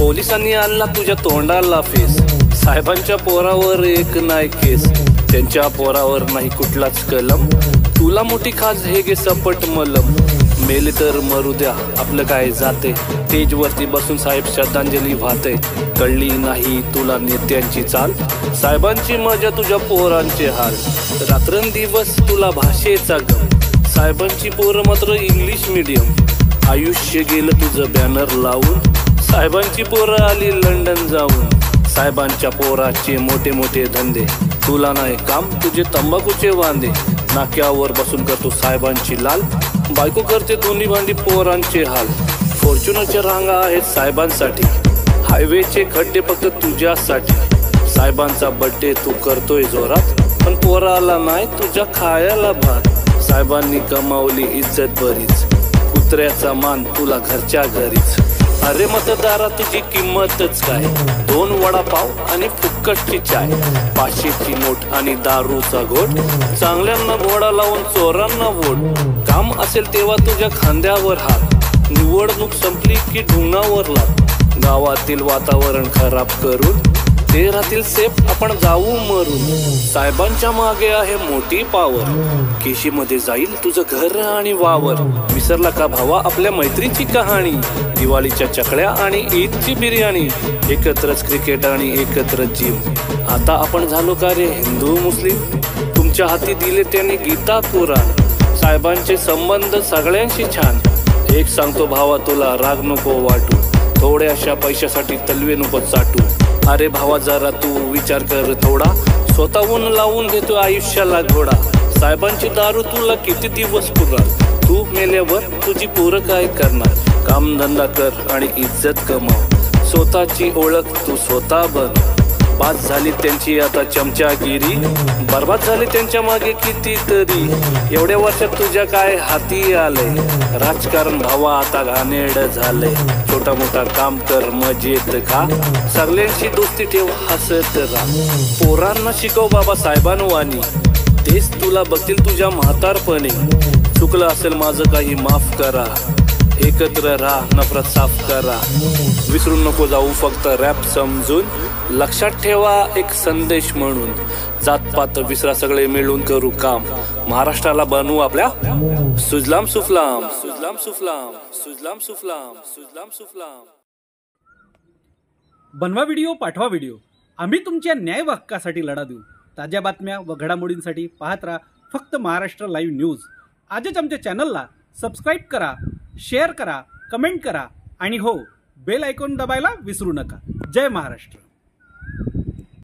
पोलिसांनी आणला तुझ्या तोंडाला फेस, साहेबांच्या पोरावर एक नाही केस, त्यांच्या पोरावर नाही कुठलाच कलम, तुला मोठी खाज हे गे सपट मलम, मेले तर मरू द्या आपलं काय जाते, स्टेजवरती बसून साहेब श्रद्धांजली वाहते, कळली नाही तुला नेत्यांची चाल, साहेबांची मजा तुझ्या पोरांचे हाल, रात्रंदिवस तुला भाषेचा गम, साहेबांची पोरं मात्र इंग्लिश मीडियम, आयुष्य गेलं तुझं बॅनर लावून, साहेबांची पोरं आली लंडन जाऊन, साहेबांच्या पोराचे मोठे मोठे धंदे, तुला नाही काम तुझे तंबाखूचे वांदे, नाक्यावर बसून करतो साहेबांची लाल, बायको करते दोन्ही भांडी पोरांचे हाल, फॉर्च्युनरच्या रांगा आहेत साहेबांसाठी, हायवेचे खड्डे फक्त तुझ्यासाठी, साहेबांचा बर्थडे तू करतोय जोरात, पण पोराला नाही तुझ्या खायला भात, साहेबांनी कमावली इज्जत बरीच, कुत्र्याचा मान तुला घरच्या घरीच, अरे मतदारा तुझी किंमतच काय, 2 वडापाव आणि फुक्कटची चाय, 500ची नोट आणि दारूचा घोट, चांगल्यांना घोडा लावून चोरांना वोट, काम असेल तेव्हा तुझ्या खांद्यावर हात, निवडणूक संपली की ढुंगावर लाग, गावातील वातावरण खराब करून ते राहतील सेफ आपण जाऊ मरून, साहेबांच्या मागे आहे मोठी पावर, केशीमध्ये जाईल तुझं घर आणि वावर, विसरला का भावा आपल्या मैत्रीची कहाणी, दिवाळीच्या चकल्या आणि ईदची बिर्याणी, एकत्रच क्रिकेट आणि एकत्रच जिम, आता आपण झालो का रे हिंदू मुस्लिम, तुमच्या हाती दिले त्यांनी गीता कुराण, साहेबांचे संबंध सगळ्यांशी छान, एक सांगतो भावा तुला राग नको वाटू, थोड्याशा पैशासाठी तलवे नको चाटू, अरे भावा जरा तू विचार कर थोडा, स्वतःहून लावून घेतो आयुष्याला घोडा, साहेबांची दारू तुला किती दिवस पुरणार, तू मेल्यावर तुझी पोरं काय करणार, कामधंदा कर आणि इज्जत कमाव, स्वतःची ओळख तू स्वतः बन, बाद झाली त्यांची आता चमचागिरी, बर्बाद झाली त्यांच्या मागे कितीतरी, एवढ्या वर्षात तुझ्या काय हाती आलंय, राजकारण भावा आता घाणेरड झालंय, छोटा मोठा काम कर मजेत खा, सगळ्यांशी दोस्ती ठेव हसत राहा, पोरांना शिकव बाबा साहेबांवानी, तेच तुला बघतील तुझ्या म्हातारपणी, चुकलं असेल माझं काही माफ करा, एकत्र राहा नफरत साफ करा, विसरून नको जाऊ फक्त रॅप समजून, लक्षात ठेवा एक संदेश म्हणून, जातपात विसरा सगळे मिळून करू काम, महाराष्ट्राला बनवू आपल्या सुजलाम सुफलाम, सुजलाम सुफलाम, सुजलाम सुफलाम, सुजलाम सुफलाम. बनवा व्हिडिओ, पाठवा व्हिडिओ, आम्ही तुमच्या न्याय हक्कासाठी लढा देऊ. ताज्या बातम्या व घडामोडींसाठी पाहत राहा फक्त महाराष्ट्र लाईव्ह न्यूज. आजच आमच्या चॅनलला सबस्क्राईब करा, शेअर करा, कमेंट करा आणि हो, बेल आयकॉन दबायला विसरू नका. जय महाराष्ट्र.